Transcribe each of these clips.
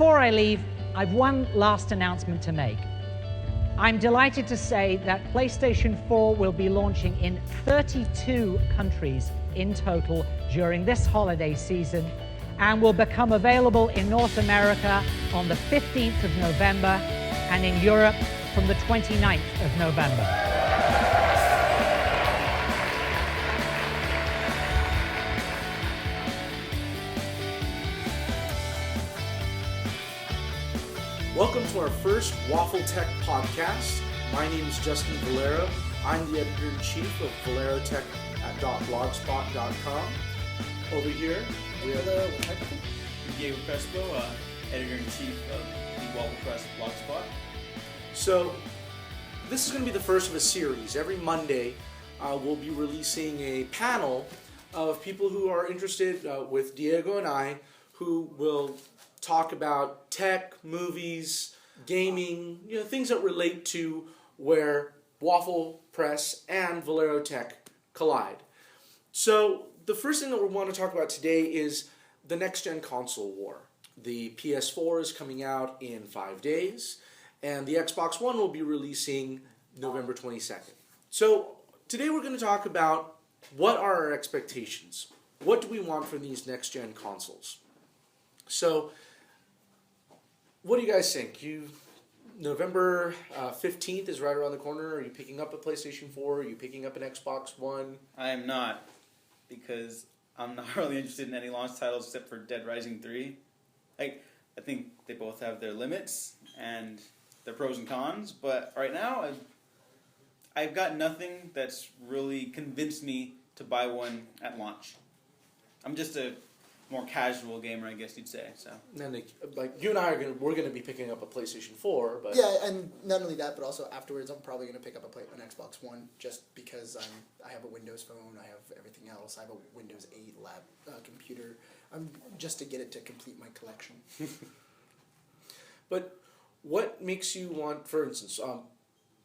before I leave, I've one last announcement to make. I'm delighted to say that PlayStation 4 will be launching in 32 countries in total during this holiday season and will become available in North America on the 15th of November and in Europe from the 29th of November. Welcome to our first Waffle Tech podcast. My name is Justin Valero. I'm the editor-in-chief of Valero Tech at .blogspot.com. Over here, we have Diego Crespo, editor-in-chief of the Waffle Press blogspot. So, this is going to be the first of a series. Every Monday, we'll be releasing a panel of people who are interested with Diego and I, who will talk about tech, movies, gaming, things that relate to where Waffle Press and Valero Tech collide. So the first thing that we want to talk about today is the next-gen console war. The PS4 is coming out in 5 days, and the Xbox One will be releasing November 22nd. So today we're going to talk about what are our expectations. What do we want from these next-gen consoles? So what do you guys think? November 15th is right around the corner. Are you picking up a PlayStation 4? Are you picking up an Xbox One? I am not, because I'm not really interested in any launch titles except for Dead Rising 3. I think they both have their limits and their pros and cons, but right now I've got nothing that's really convinced me to buy one at launch. I'm just a more casual gamer, I guess you'd say. So, and you and I we're gonna be picking up a PlayStation 4, but yeah, and not only that, but also afterwards, I'm probably gonna pick up an Xbox One just because I have a Windows phone, I have everything else, I have a Windows 8 computer. Just to get it to complete my collection. But what makes you want? For instance,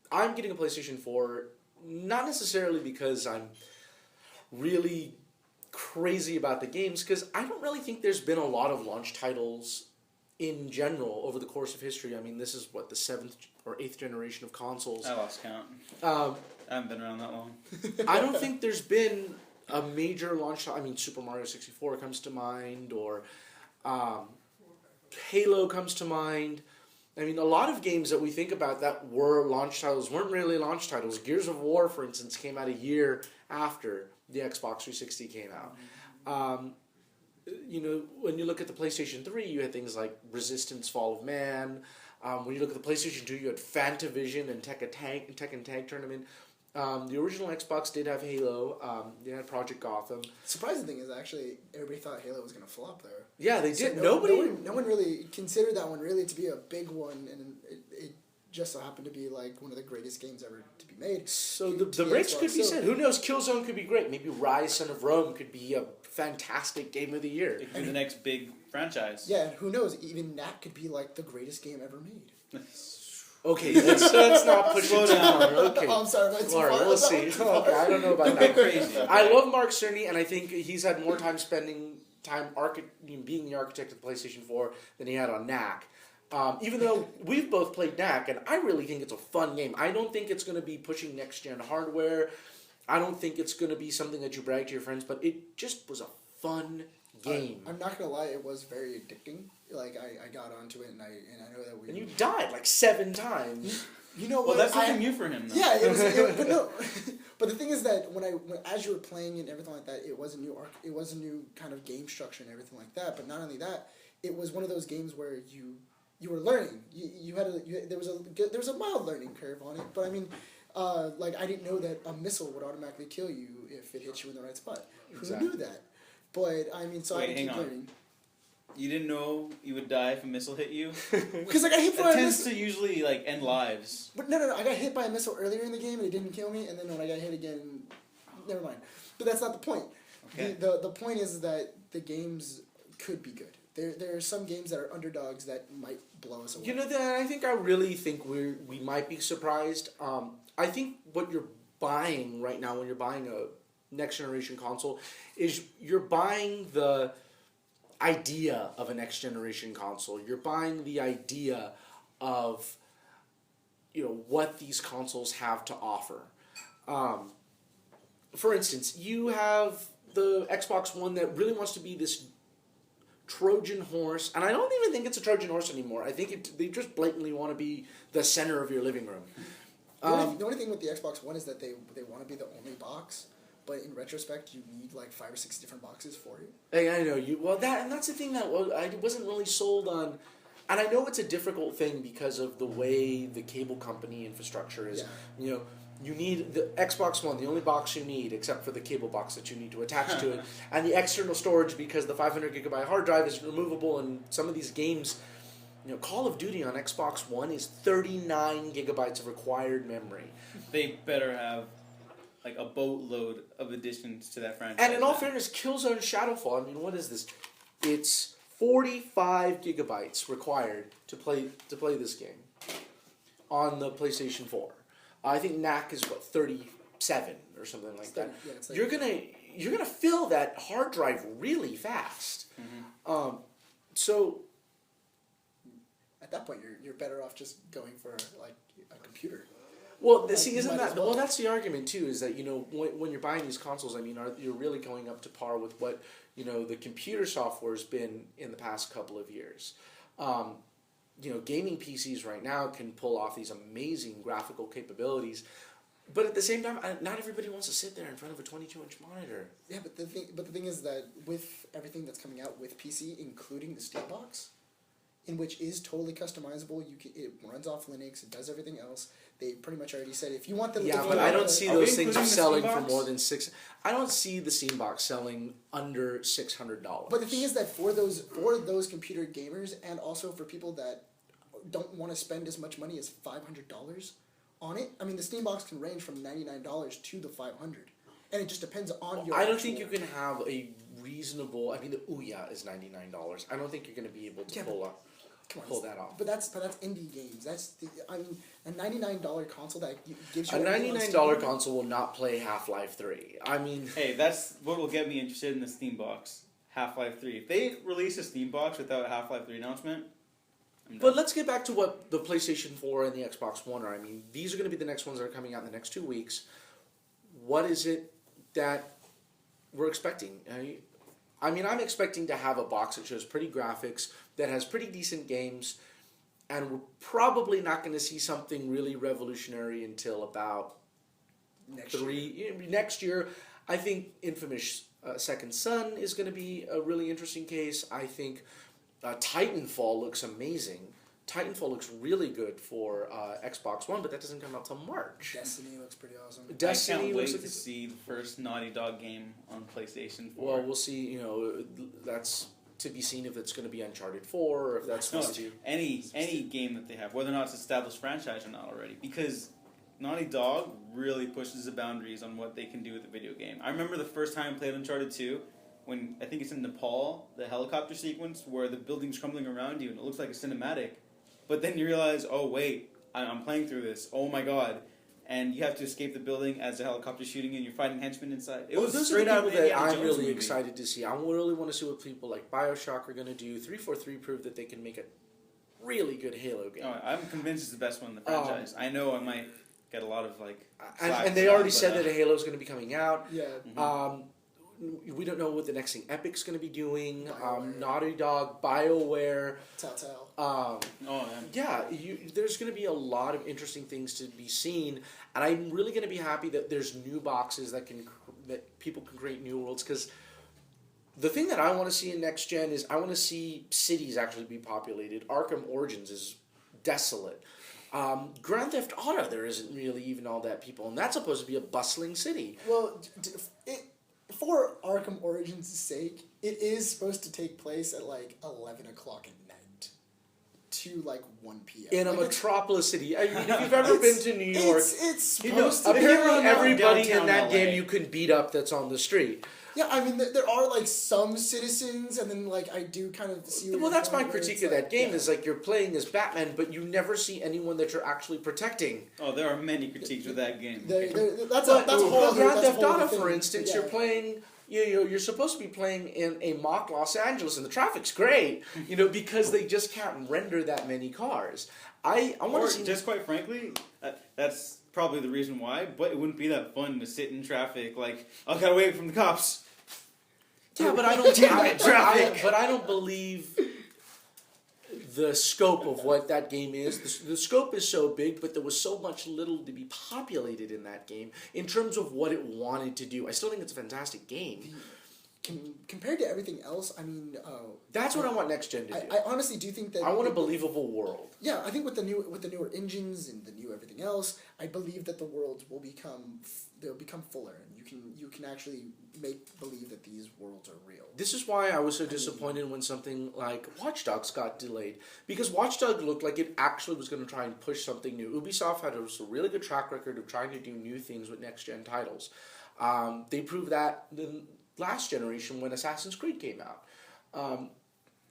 I'm getting a PlayStation 4 not necessarily because I'm really crazy about the games, because I don't really think there's been a lot of launch titles in general over the course of history. I mean, this is the 7th or 8th generation of consoles. I lost count. I haven't been around that long. I don't think there's been a major launch title. I mean, Super Mario 64 comes to mind, or Halo comes to mind. I mean, a lot of games that we think about that were launch titles weren't really launch titles. Gears of War, for instance, came out a year after the Xbox 360 came out. When you look at the PlayStation 3, you had things like Resistance: Fall of Man. When you look at the PlayStation 2, you had Fantavision and Tekken Tag Tournament. The original Xbox did have Halo. They had Project Gotham. Surprising thing is, actually, everybody thought Halo was going to flop there. Yeah, they did. So no one really considered that one really to be a big one, and it just so happened to be like one of the greatest games ever to be made. So the brakes could be set. Who knows? Killzone could be great. Maybe Rise: Son of Rome could be a fantastic game of the year. It could be the next big franchise. Yeah, and who knows? Even that could be like the greatest game ever made. Okay, let's not push it down. Okay. Oh, I'm sorry, All right, we'll see. Okay, I don't know about that. Crazy. I love Mark Cerny, and I think he's had more time being the architect of the PlayStation 4 than he had on NAC. Even though we've both played NAC, and I really think it's a fun game. I don't think it's going to be pushing next-gen hardware. I don't think it's going to be something that you brag to your friends, but it just was a fun game. I'm not going to lie, it was very addicting. Like, I got onto it, and I know that we... And you died like 7 times. You know what? Well, that's something new for him, though. Yeah, but no. But the thing is that as you were playing and everything like that, it was a new kind of game structure and everything like that. But not only that, it was one of those games where you were learning. There was a mild learning curve on it. But I mean, I didn't know that a missile would automatically kill you if it hits you in the right spot. Exactly. Who knew that? But I mean, so I had to keep learning. You didn't know you would die if a missile hit you? Because I got hit by a missile. It tends to usually end lives. But no, I got hit by a missile earlier in the game and it didn't kill me, and then when I got hit again, never mind. But that's not the point. Okay. The point is that the games could be good. There are some games that are underdogs that might blow us away. I really think we might be surprised. I think what you're buying right now when you're buying a next generation console is you're buying the idea of a next generation console. You're buying the idea of, what these consoles have to offer. For instance, you have the Xbox One that really wants to be this Trojan horse, and I don't even think it's a Trojan horse anymore. I think they just blatantly want to be the center of your living room. The only thing with the Xbox One is that they want to be the only box, but in retrospect, you need like 5 or 6 different boxes for it. I know you. Well, that's the thing that I wasn't really sold on, and I know it's a difficult thing because of the way the cable company infrastructure is. Yeah. You need the Xbox One, the only box you need, except for the cable box that you need to attach to it, and the external storage because the 500 gigabyte hard drive is removable, and some of these games, Call of Duty on Xbox One is 39 gigabytes of required memory. They better have like a boatload of additions to that franchise. And in all fairness, Killzone Shadowfall, what is this? It's 45 gigabytes required to play this game on the PlayStation 4. I think NAC is 37 or something like that. Yeah, it's like, you're gonna fill that hard drive really fast. Mm-hmm. So at that point, you're better off just going for like a computer. well, Like, see, you isn't might that as well. that's the argument too? Is that when you're buying these consoles, you're really going up to par with what the computer software has been in the past couple of years. Gaming PCs right now can pull off these amazing graphical capabilities, but at the same time, not everybody wants to sit there in front of a 22-inch monitor. Yeah, but the thing is that with everything that's coming out with PC, including the Steam box, in which is totally customizable, it runs off Linux, it does everything else. They pretty much already said if you want the But I don't see Are we those things including the selling Steam for box? more than $600. I don't see the Steam box selling under $600. But the thing is that for those computer gamers and also for people that don't want to spend as much money as $500 on it, the Steam box can range from $99 to the $500, and it just depends on your. I don't think you can have a reasonable. The Ouya is $99. I don't think you're going to be able to pull that off. But that's indie games. That's a $99 console that gives A you $99 console will not play Half-Life 3. Hey, that's what will get me interested in the Steam box. Half-Life 3. If they release a Steam box without a Half-Life 3 announcement, I'm But done. let's get back to what the PlayStation 4 and the Xbox One are. These are going to be the next ones that are coming out in the next 2 weeks. What is it that we're expecting? I'm expecting to have a box that shows pretty graphics, that has pretty decent games, and we're probably not going to see something really revolutionary until about next year. I think Infamous Second Son is going to be a really interesting case. I think Titanfall looks amazing. Titanfall looks really good for Xbox One, but that doesn't come out till March. Destiny looks pretty awesome. Destiny I can't looks wait like to see the first Naughty Dog game on PlayStation 4. Well, we'll see. That's to be seen if it's going to be Uncharted 4 or if that's No, supposed to. any game that they have, whether or not it's an established franchise or not already, because Naughty Dog really pushes the boundaries on what they can do with a video game. I remember the first time I played Uncharted 2, when I think it's in Nepal, the helicopter sequence where the building's crumbling around you and it looks like a cinematic, but then you realize, oh wait, I'm playing through this, oh my god, and you have to escape the building as the helicopter's shooting and you're fighting henchmen inside. It was those straight are out the of people an that Indiana I'm Jones really movie. excited to see. I really want to see what people like BioShock are going to do. 343 proved that they can make a really good Halo game. Oh, I'm convinced it's the best one in the franchise. I know I might get a lot of and flack they for already that, said but, that Halo is going to be coming out. Yeah. We don't know what the next thing Epic's going to be doing. BioWare. Naughty Dog, BioWare. Telltale. There's going to be a lot of interesting things to be seen, and I'm really going to be happy that there's new boxes that people can create new worlds. Because the thing that I want to see in next gen is I want to see cities actually be populated. Arkham Origins is desolate. Grand Theft Auto, there isn't really even all that people, and that's supposed to be a bustling city. Well, for Arkham Origins' sake, it is supposed to take place at 11 o'clock at night to 1 p.m. In a metropolis city. If you've ever been to New York, it's supposed to be. apparently everybody in downtown that LA. game you can beat up that's on the street. Yeah, there are some citizens, and then I do kind of see. Well, that's my critique of that game. Is you're playing as Batman, but you never see anyone that you're actually protecting. Oh, there are many critiques with that game. That's a whole other Grand Theft Auto, thing. for instance, Yeah. you're playing you're supposed to be playing in a mock Los Angeles, and the traffic's great, because they just can't render that many cars. I want to see. Just quite frankly, that's probably the reason why. But it wouldn't be that fun to sit in traffic. Like, I gotta wait from the cops. Yeah, but I don't. Damn it, traffic. But I don't believe the scope of what that game is. The scope is so big, but there was so much little to be populated in that game in terms of what it wanted to do. I still think it's a fantastic game. Compared to everything else, I mean, that's what I want next gen to do. I honestly do think that I want a believable world. Yeah, I think with the newer engines and the new everything else, I believe that the worlds will become fuller, and you can actually make believe that these worlds are real. This is why I was so disappointed when something like Watch Dogs got delayed, because Watch Dogs looked like it actually was going to try and push something new. Ubisoft had a really good track record of trying to do new things with next gen titles. They proved that the last generation when Assassin's Creed came out.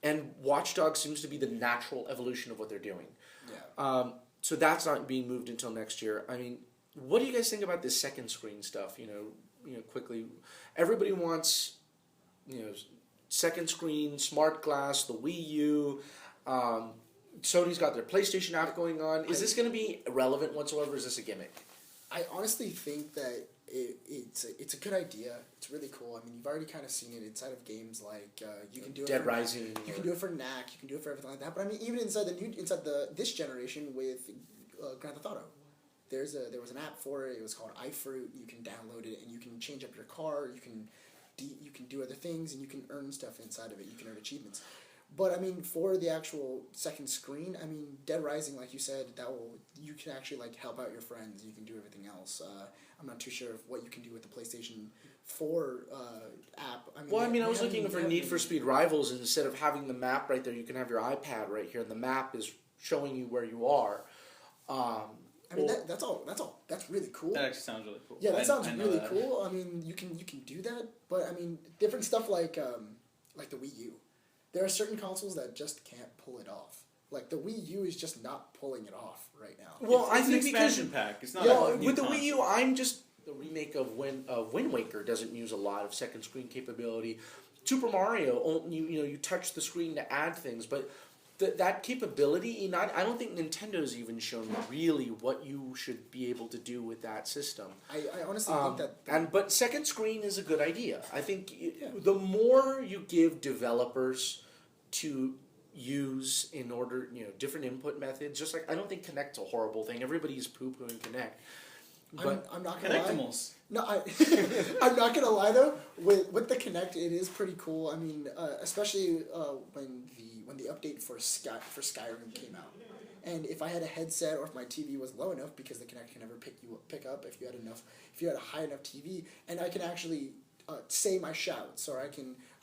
And Watch Dogs seems to be the natural evolution of what they're doing. Yeah. So that's not being moved until next year. I mean, what do you guys think about this second screen stuff? Quickly, everybody wants, second screen, smart glass, the Wii U. Sony's got their PlayStation app going on. Is this going to be relevant whatsoever? Or is this a gimmick? I honestly think that it's a good idea. It's really cool. I mean, you've already kind of seen it inside of games like you can do it Dead for Rising. You can do it for NAC. You can do it for everything like that. But I mean, even inside this generation with Grand Theft Auto, there was an app for it. It was called iFruit. You can download it and you can change up your car. You can do other things and you can earn stuff inside of it. You can earn achievements. But I mean, for the actual second screen, I mean, Dead Rising, like you said, you can actually like help out your friends. You can do everything else. I'm not too sure of what you can do with the PlayStation 4 app. I was looking for Need for Speed Rivals, and instead of having the map right there, you can have your iPad right here, and the map is showing you where you are. That's all. That's really cool. That actually sounds really cool. Yeah, that sounds really cool. I mean, you can do that, but I mean, different stuff like the Wii U. There are certain consoles that just can't pull it off. Like the Wii U is just not pulling it off right now. Well, it's an expansion pack. It's not a new with the console. Wii U, the remake of Wind Waker doesn't use a lot of second screen capability. Super Mario, you touch the screen to add things, but that capability, I don't think Nintendo's even shown really what you should be able to do with that system. I honestly think that... But second screen is a good idea. I think the more you give developers to use in order, different input methods, just like, I don't think Kinect's a horrible thing. Everybody's poo-pooing Kinect. But I'm not gonna lie. No, I'm not gonna lie though. With the Kinect, it is pretty cool. I mean, especially when the update for Skyrim came out, and if I had a headset or if my TV was low enough, because the Kinect can never pick up if you had a high enough TV, and I can actually say my shouts, or I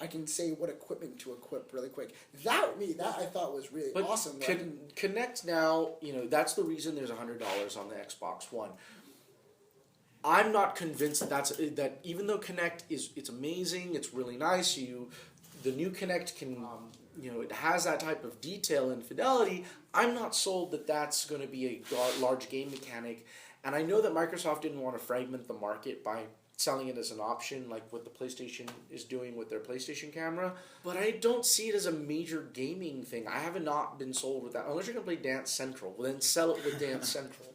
can say what equipment to equip really quick. That I thought was really awesome. Kinect now, that's the reason there's $100 on the Xbox One. I'm not convinced that even though Kinect it's amazing, it's really nice. The new Kinect can it has that type of detail and fidelity. I'm not sold that that's going to be a large game mechanic, and I know that Microsoft didn't want to fragment the market by selling it as an option like what the PlayStation is doing with their PlayStation camera, but I don't see it as a major gaming thing. I have not been sold with that. Unless you're going to play Dance Central, well then sell it with Dance Central.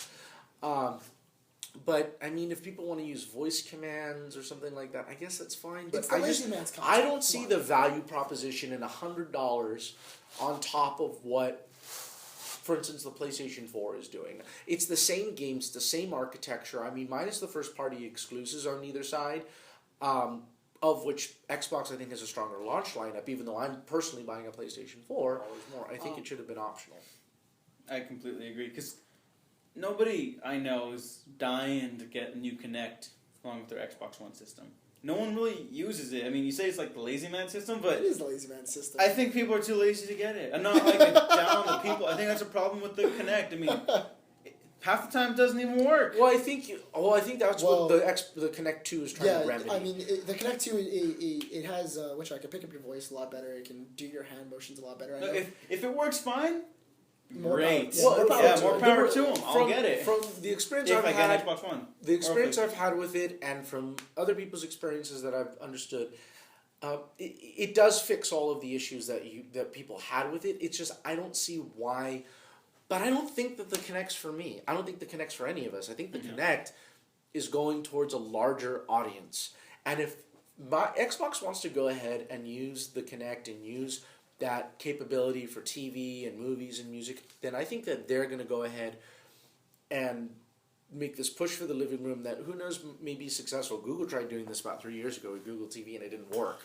But I mean, if people want to use voice commands or something like that, I guess that's fine. But I don't see the value proposition in $100 on top of what, for instance, the PlayStation 4 is doing. It's the same games, the same architecture. I mean, minus the first-party exclusives on either side, of which Xbox I think has a stronger launch lineup. Even though I'm personally buying a PlayStation 4, I think it should have been optional. I completely agree, because nobody I know is dying to get a new Kinect along with their Xbox One system. No one really uses it. I mean, you say it's like the lazy man system, but... It is the lazy man system. I think people are too lazy to get it. I'm not like down on the people. I think that's a problem with the Kinect. I mean, half the time it doesn't even work. Well, I think that's what the Kinect 2 is trying to remedy. I mean, the Kinect 2, it has, which I can pick up your voice a lot better. It can do your hand motions a lot better. If it works fine... great. More power Yeah, to more it. power to them. I'll get it. From the experience If I've I get had, an Xbox One. the experience Or I've had with it, and from other people's experiences that I've understood, it does fix all of the issues that people had with it. It's just I don't see why, but I don't think that the Kinect's for me. I don't think the Kinect's for any of us. I think the Kinect is going towards a larger audience, and if my Xbox wants to go ahead and use the Kinect and use that capability for TV and movies and music, then I think that they're going to go ahead and make this push for the living room that who knows may be successful. Google tried doing this about 3 years ago with Google TV and it didn't work.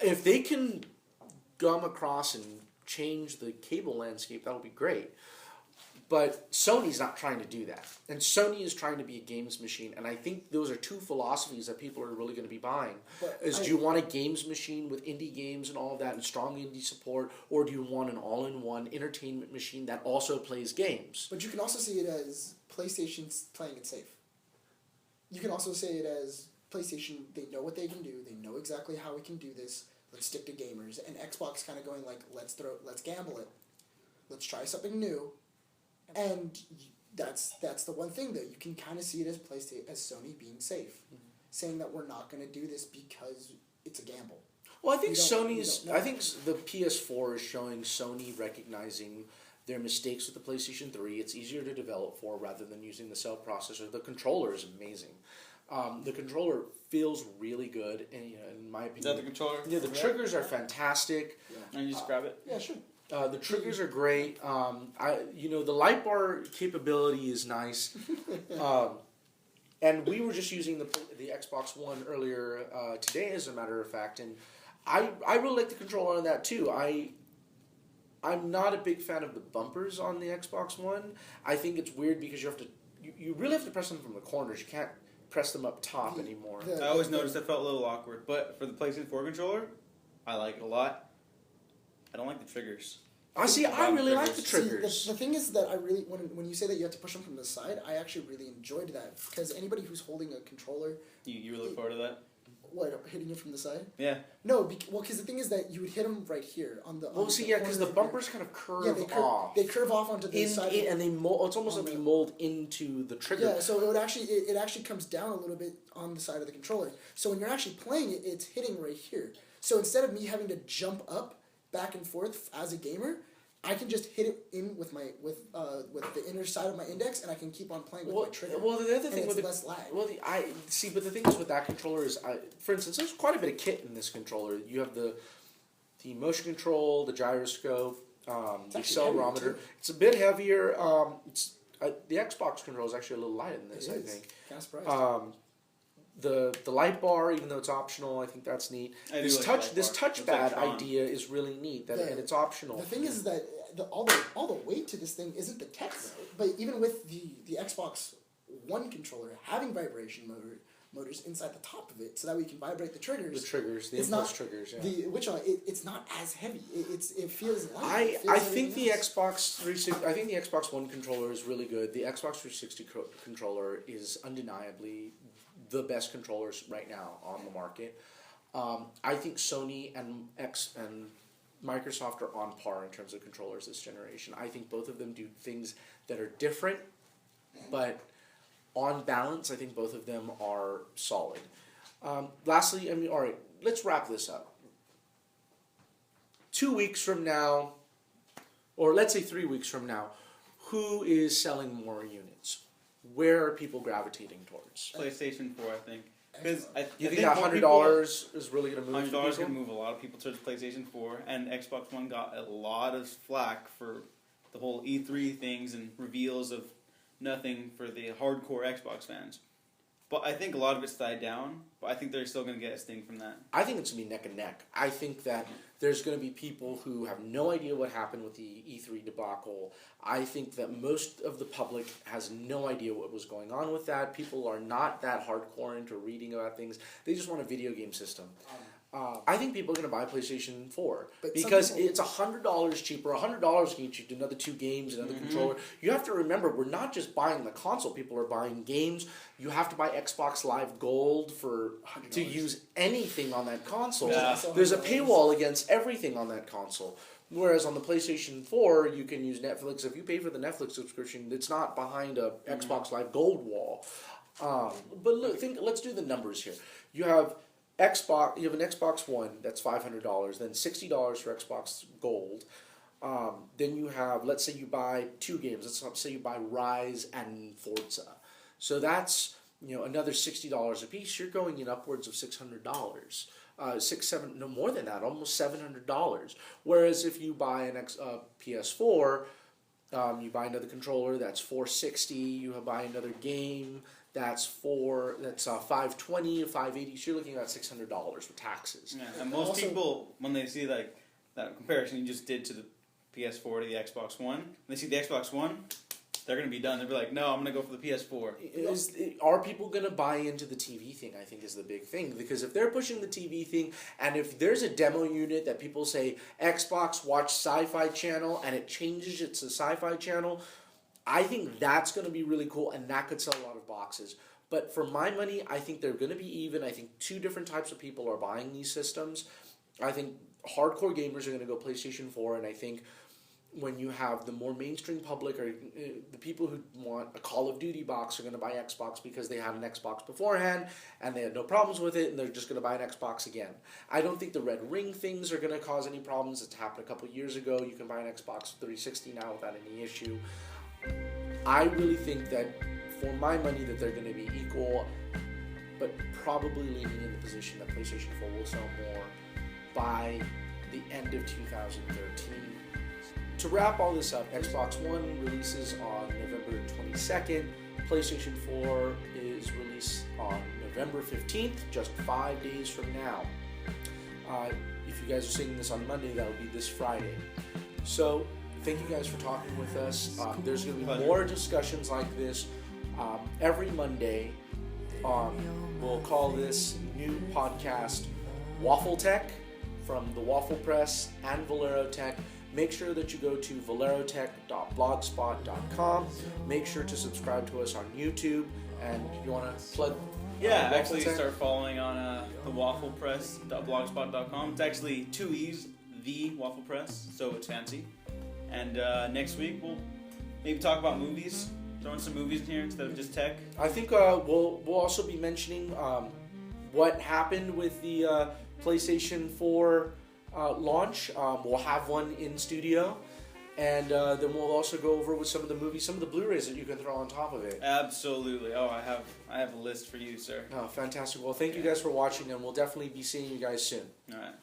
If they can gum across and change the cable landscape, that'll be great. But Sony's not trying to do that. And Sony is trying to be a games machine. And I think those are two philosophies that people are really going to be buying. Do you want a games machine with indie games and all of that and strong indie support? Or do you want an all-in-one entertainment machine that also plays games? But you can also see it as PlayStation's playing it safe. You can also say it as PlayStation, they know what they can do. They know exactly how we can do this. Let's stick to gamers. And Xbox kind of going like, let's gamble it. Let's try something new. And that's the one thing that you can kind of see it as Sony being safe, saying that we're not going to do this because it's a gamble. Well, I think I think the PS4 is showing Sony recognizing their mistakes with the PlayStation 3. It's easier to develop for rather than using the cell processor. The controller is amazing. The controller feels really good, and in my opinion. Is that the controller? Yeah, the triggers are fantastic. Yeah. And you just grab it? Yeah, sure. The triggers are great. The light bar capability is nice. And we were just using the Xbox One earlier today, as a matter of fact, and I really like the controller on that too. I'm not a big fan of the bumpers on the Xbox One. I think it's weird because you really have to press them from the corners. You can't press them up top anymore. I always noticed that felt a little awkward, but for the PlayStation 4 controller, I like it a lot. I don't like the triggers. I really like the triggers. See, the thing is that I really, when you say that you have to push them from the side, I actually really enjoyed that. Because anybody who's holding a controller... You look forward to that? What, hitting it from the side? Yeah. No, because the thing is that you would hit them right here on the... because the bumpers kind of curve off. They curve off onto the side. And they mold, it's almost like they mold into the trigger. Yeah, so it actually comes down a little bit on the side of the controller. So when you're actually playing it, it's hitting right here. So instead of me having to jump up back and forth as a gamer, I can just hit it in with the inner side of my index, and I can keep on playing with my trigger. Well, the other thing with less lag. Well, but the thing is with that controller is, for instance, there's quite a bit of kit in this controller. You have the motion control, the gyroscope, the accelerometer. It's a bit heavier. The Xbox controller is actually a little lighter than this. I think. Kind of surprised. The light bar, even though it's optional, I think that's neat. This touchpad idea is really neat, and it's optional. The thing is that all the weight to this thing isn't the tech, but even with the Xbox One controller having vibration motors inside the top of it, so that we can vibrate the triggers. The impulse triggers. Yeah. It's not as heavy. It feels light. I think the Xbox 360. I think the Xbox One controller is really good. The Xbox 360 controller is undeniably the best controllers right now on the market. I think Sony and Microsoft are on par in terms of controllers this generation. I think both of them do things that are different, but on balance, I think both of them are solid. Lastly, all right, let's wrap this up. 2 weeks from now, or let's say 3 weeks from now, who is selling more units? Where are people gravitating towards? PlayStation 4, I think. Because you think that $100 is really going to move? $100 is going to move a lot of people towards PlayStation 4, and Xbox One got a lot of flack for the whole E3 things and reveals of nothing for the hardcore Xbox fans. But I think a lot of it's died down, but I think they're still going to get a sting from that. I think it's going to be neck and neck. I think that there's going to be people who have no idea what happened with the E3 debacle. I think that most of the public has no idea what was going on with that. People are not that hardcore into reading about things. They just want a video game system. I think people are going to buy PlayStation 4 But because some people- it's $100 cheaper. $100 can get you another 2 games, another controller. You have to remember, we're not just buying the console. People are buying games. You have to buy Xbox Live Gold to use anything on that console. Yeah. There's a paywall against everything on that console. Whereas on the PlayStation 4, you can use Netflix. If you pay for the Netflix subscription, it's not behind a Xbox Live Gold wall. But look, let's do the numbers here. You have an Xbox One that's $500, then $60 for Xbox Gold. Then you have, let's say you buy 2 games. Let's say you buy Rise and Forza. So that's another $60 a piece. You're going in upwards of $600. No more than that, almost $700. Whereas if you buy an PS4, you buy another controller, that's $460. You buy another game, that's $520, $580. So you're looking at $600 with taxes. Yeah, and most people, when they see like that comparison you just did to the PS4 to the Xbox One, they see the Xbox One, they're going to be done. They'll be like, no, I'm going to go for the PS4. Are people going to buy into the TV thing, I think, is the big thing. Because if they're pushing the TV thing, and if there's a demo unit that people say, Xbox, watch Sci-Fi Channel, and it changes it to Sci-Fi Channel, I think that's going to be really cool, and that could sell a lot of boxes. But for my money, I think they're going to be even. I think 2 different types of people are buying these systems. I think hardcore gamers are going to go PlayStation 4, and I think when you have the more mainstream public or the people who want a Call of Duty box are going to buy Xbox because they had an Xbox beforehand and they had no problems with it and they're just going to buy an Xbox again. I don't think the red ring things are going to cause any problems. It's happened a couple of years ago. You can buy an Xbox 360 now without any issue. I really think that for my money that they're going to be equal, but probably leaning in the position that PlayStation 4 will sell more by the end of 2013. To wrap all this up, Xbox One releases on November 22nd. PlayStation 4 is released on November 15th, just 5 days from now. If you guys are seeing this on Monday, that'll be this Friday. So, thank you guys for talking with us. There's going to be more discussions like this every Monday. We'll call this new podcast Waffle Tech from the Waffle Press and Valero Tech. Make sure that you go to valerotech.blogspot.com. Make sure to subscribe to us on YouTube. And you want to plug? Yeah, actually start following on the wafflepress.blogspot.com. It's actually 2 E's, the Waffle Press, so it's fancy. And next week we'll maybe talk about movies, throwing some movies in here instead of just tech. I think we'll also be mentioning what happened with the PlayStation 4 launch. We'll have one in studio, and then we'll also go over with some of the movies, some of the Blu-rays that you can throw on top of it. Absolutely. Oh, I have a list for you, sir. Oh, fantastic. Well, thank you guys for watching, and we'll definitely be seeing you guys soon. All right.